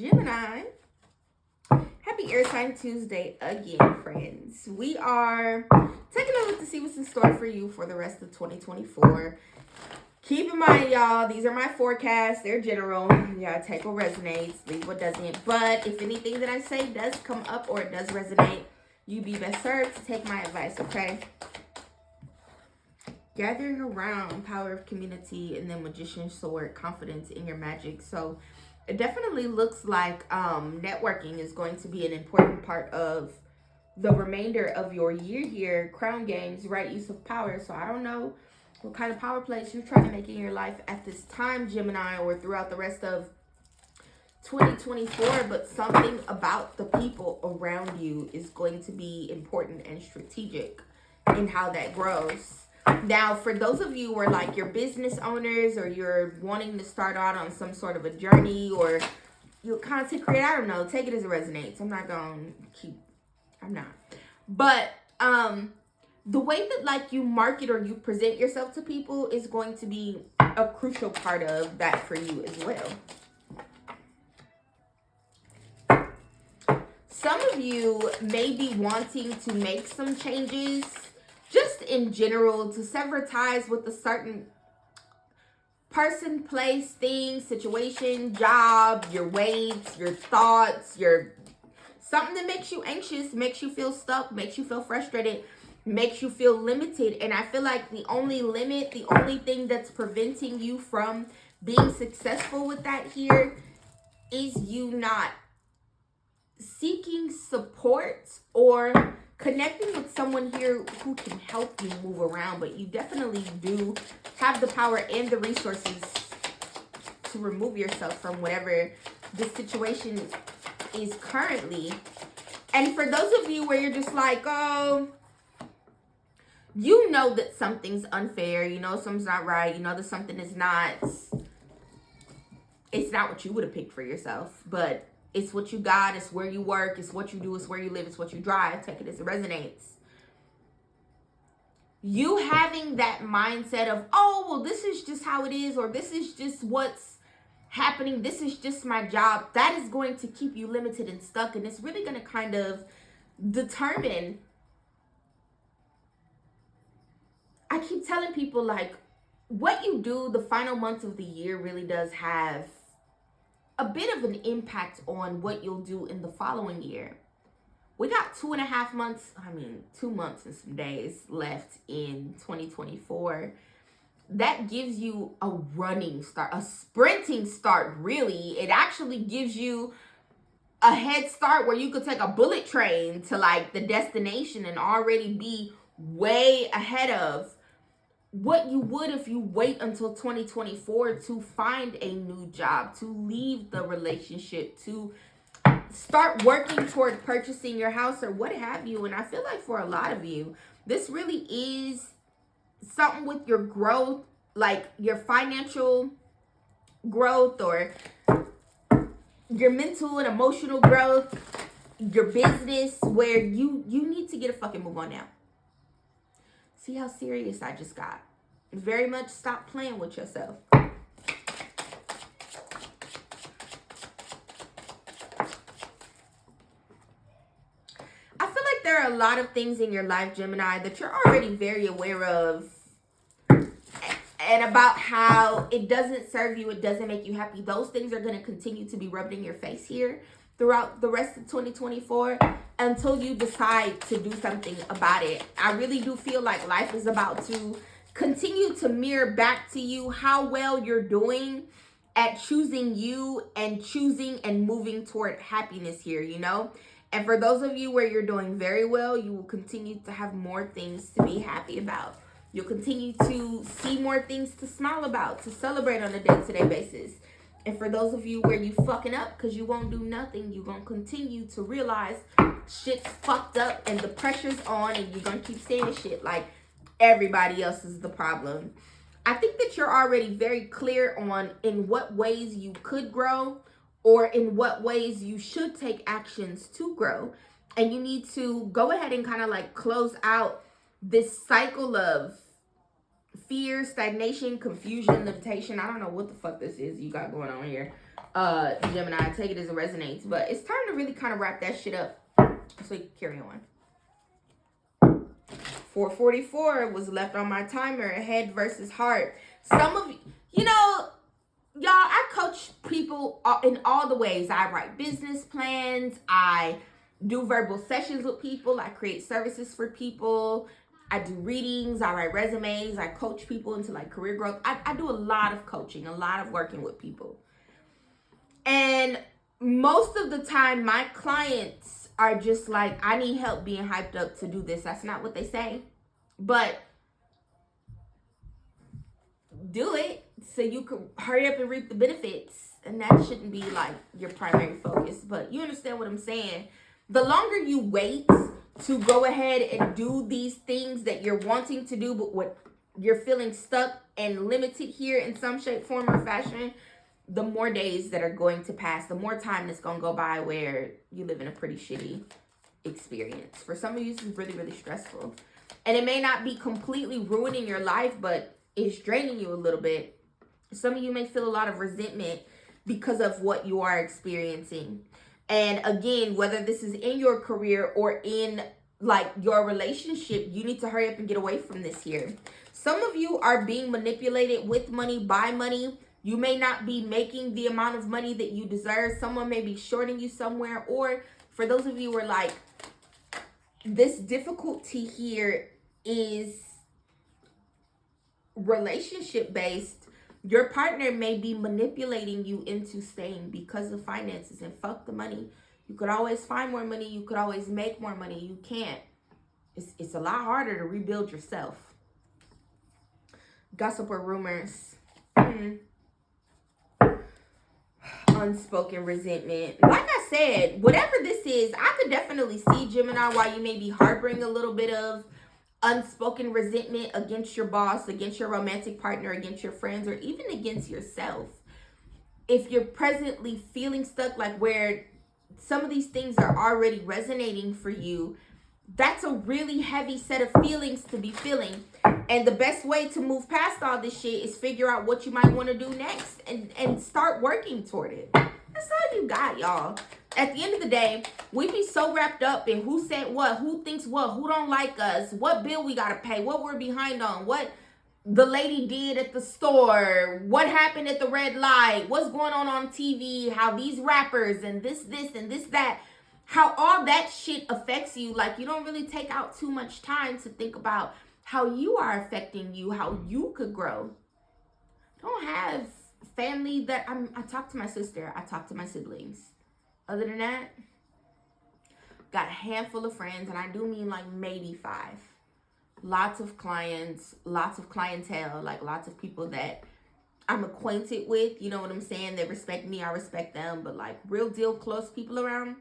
Gemini. Happy Air Sign Tuesday again, friends. We are taking a look to see what's in store for you for the rest of 2024. Keep in mind, y'all, these are my forecasts. They're general. Yeah, take what resonates, leave what doesn't. But if anything that I say does come up or it does resonate, you be best served to take my advice, okay? Gathering around, power of community, and then magician's sword, confidence in your magic. So it definitely looks like networking is going to be an important part of the remainder of your year here. Crown games, right use of power. So I don't know what kind of power plays you're trying to make in your life at this time, Gemini, or throughout the rest of 2024, but something about the people around you is going to be important and strategic in how that grows. Now, for those of you who are like your business owners or you're wanting to start out on some sort of a journey or you're a content creator, I don't know, take it as it resonates. I'm not. But the way that like you market or you present yourself to people is going to be a crucial part of that for you as well. Some of you may be wanting to make some changes just in general to sever ties with a certain person, place, thing, situation, job, your weight, your thoughts, something that makes you anxious, makes you feel stuck, makes you feel frustrated, makes you feel limited. And I feel like the only thing that's preventing you from being successful with that here is you not seeking support or connecting with someone here who can help you move around. But you definitely do have the power and the resources to remove yourself from whatever the situation is currently. And for those of you where you're just like, oh, you know that something's unfair, you know something's not right, you know that something is not, it's not what you would have picked for yourself, but it's what you got, it's where you work, it's what you do, it's where you live, it's what you drive. Take it as it resonates. You having that mindset of, oh, well, this is just how it is, or this is just what's happening, this is just my job, that is going to keep you limited and stuck. And it's really going to kind of determine, I keep telling people, like, what you do the final months of the year really does have a bit of an impact on what you'll do in the following year. We got 2 months and some days left in 2024. That gives you a running start, a sprinting start, really. It actually gives you a head start where you could take a bullet train to like the destination and already be way ahead of what you would if you wait until 2024 to find a new job, to leave the relationship, to start working toward purchasing your house or what have you. And I feel like for a lot of you, this really is something with your growth, like your financial growth or your mental and emotional growth, your business, where you need to get a fucking move on now. See how serious I just got. Very much stop playing with yourself. I feel like there are a lot of things in your life, Gemini, that you're already very aware of and about how it doesn't serve you, it doesn't make you happy. Those things are going to continue to be rubbed in your face here throughout the rest of 2024 until you decide to do something about it. I really do feel like life is about to continue to mirror back to you how well you're doing at choosing you and choosing and moving toward happiness here, you know? And for those of you where you're doing very well, you will continue to have more things to be happy about. You'll continue to see more things to smile about, to celebrate on a day-to-day basis. And for those of you where you fucking up because you won't do nothing, you're going to continue to realize shit's fucked up and the pressure's on and you're going to keep saying shit like everybody else is the problem. I think that you're already very clear on in what ways you could grow or in what ways you should take actions to grow. And you need to go ahead and kind of like close out this cycle of fear, stagnation, confusion, limitation. I don't know what the fuck this is you got going on here. Gemini. Take it as it resonates. But it's time to really kind of wrap that shit up. So you can carry on. 4:44 was left on my timer. Head versus heart. Some of you know, y'all, I coach people in all the ways. I write business plans. I do verbal sessions with people. I create services for people. I do readings. I write resumes. I coach people into like career growth. I do a lot of coaching, a lot of working with people. And most of the time, my clients are just like, I need help being hyped up to do this. That's not what they say. But do it so you can hurry up and reap the benefits. And that shouldn't be like your primary focus. But you understand what I'm saying. The longer you wait to go ahead and do these things that you're wanting to do, but what you're feeling stuck and limited here in some shape, form, or fashion, the more days that are going to pass, the more time that's going to go by where you live in a pretty shitty experience. For some of you, this is really, really stressful. And it may not be completely ruining your life, but it's draining you a little bit. Some of you may feel a lot of resentment because of what you are experiencing. And again, whether this is in your career or in like your relationship, you need to hurry up and get away from this here. Some of you are being manipulated with money, by money. You may not be making the amount of money that you deserve. Someone may be shorting you somewhere. Or for those of you who are like, this difficulty here is relationship based. Your partner may be manipulating you into staying because of finances, and fuck the money. You could always find more money. You could always make more money. You can't. It's a lot harder to rebuild yourself. Gossip or rumors. Unspoken resentment. Like I said, whatever this is, I could definitely see, Gemini, why you may be harboring a little bit of unspoken resentment against your boss, against your romantic partner, against your friends, or even against yourself. If you're presently feeling stuck, like where some of these things are already resonating for you, that's a really heavy set of feelings to be feeling. And the best way to move past all this shit is figure out what you might want to do next and start working toward it. That's all you got, y'all. At the end of the day, we be so wrapped up in who said what, who thinks what, who don't like us, what bill we gotta pay, what we're behind on, what the lady did at the store, what happened at the red light, what's going on TV, how these rappers and this and this, that, how all that shit affects you. Like, you don't really take out too much time to think about how you are affecting you, how you could grow. Don't have family that I talk to my sister, I talk to my siblings. Other than that, got a handful of friends, and I do mean like maybe 5. Lots of clients, lots of clientele, like lots of people that I'm acquainted with, you know what I'm saying? They respect me, I respect them, but like real deal close people around.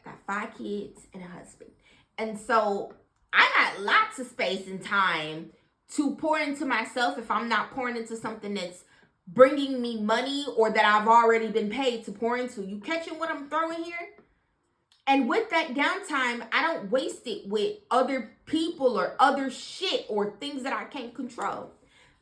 Got 5 kids and a husband. And so I got lots of space and time to pour into myself if I'm not pouring into something that's bringing me money or that I've already been paid to pour into. You catching what I'm throwing here? And with that downtime, I don't waste it with other people or other shit or things that I can't control.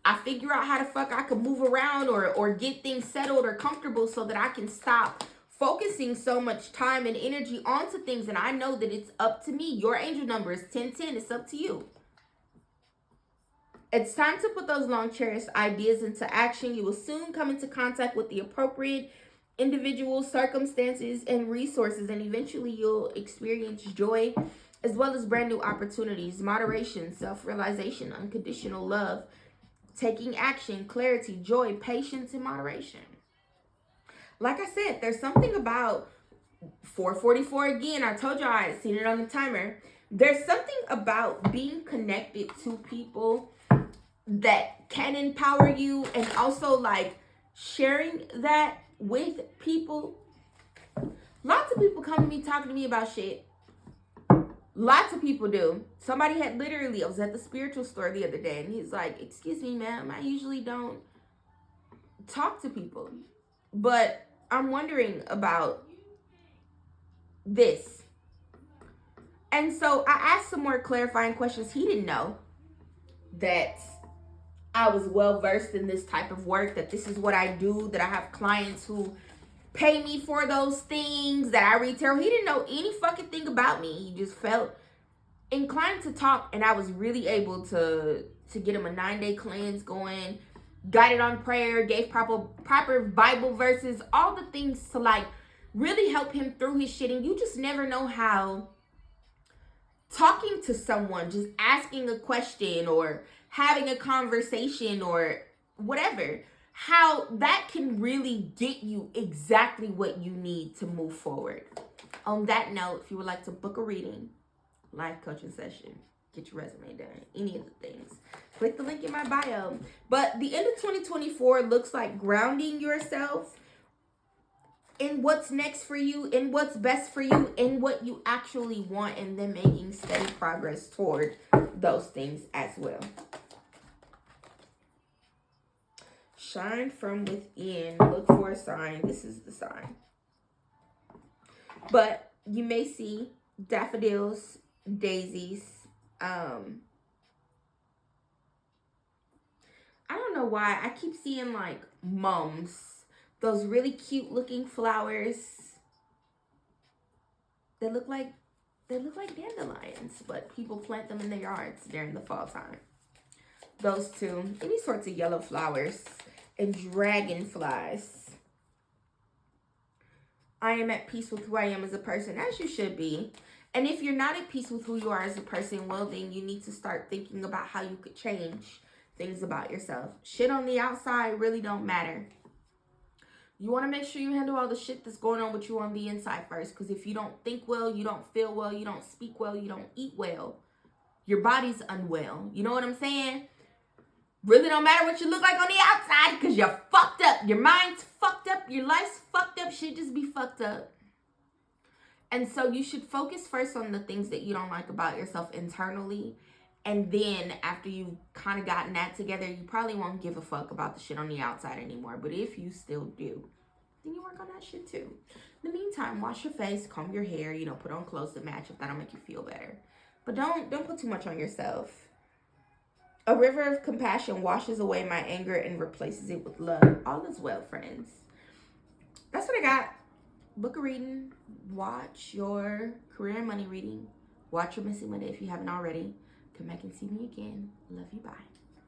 I figure out how the fuck I can move around or get things settled or comfortable so that I can stop focusing so much time and energy onto things. And I know that it's up to me. Your angel number is 1010. It's up to you. It's time to put those long cherished ideas into action. You will soon come into contact with the appropriate individuals, circumstances, and resources, and eventually you'll experience joy as well as brand new opportunities, moderation, self-realization, unconditional love, taking action, clarity, joy, patience, and moderation. Like I said, there's something about 4:44 again. I told y'all I had seen it on the timer. There's something about being connected to people that can empower you, and also like sharing that with people. Lots of people come to me talking to me about shit. Lots of people do. Somebody had literally, I was at the spiritual store the other day, and he's like, excuse me, ma'am, I usually don't talk to people, but I'm wondering about this. And so I asked some more clarifying questions. He didn't know that I was well versed in this type of work, that this is what I do, that I have clients who pay me for those things that I read tarot. He didn't know any fucking thing about me. He just felt inclined to talk, and I was really able to get him a 9-day cleanse going, guided on prayer, gave proper Bible verses, all the things to like really help him through his shit. And you just never know how talking to someone, just asking a question or having a conversation or whatever, how that can really get you exactly what you need to move forward. On that note, if you would like to book a reading, life coaching session, get your resume done, any of the things, click the link in my bio. But the end of 2024 looks like grounding yourself in what's next for you, in what's best for you, in what you actually want, and then making steady progress toward those things as well. Shine from within. Look for a sign. This is the sign. But you may see daffodils, daisies. I don't know why. I keep seeing like mums. Those really cute looking flowers. They look like dandelions, but people plant them in their yards during the fall time. Those two. Any sorts of yellow flowers. And dragonflies. I am at peace with who I am as a person, as you should be. And if you're not at peace with who you are as a person, well, then you need to start thinking about how you could change things about yourself. Shit on the outside really don't matter. You want to make sure you handle all the shit that's going on with you on the inside first. Because if you don't think well, you don't feel well, you don't speak well, you don't eat well, your body's unwell. You know what I'm saying? Really don't matter what you look like on the outside because you're fucked up. Your mind's fucked up. Your life's fucked up. Shit just be fucked up. And so you should focus first on the things that you don't like about yourself internally. And then after you've kind of gotten that together, you probably won't give a fuck about the shit on the outside anymore. But if you still do, then you work on that shit too. In the meantime, wash your face, comb your hair, put on clothes that match if that'll make you feel better. But don't put too much on yourself. A river of compassion washes away my anger and replaces it with love. All is well, friends. That's what I got. Book a reading. Watch your career and money reading. Watch your Missing Monday if you haven't already. Come back and see me again. Love you. Bye.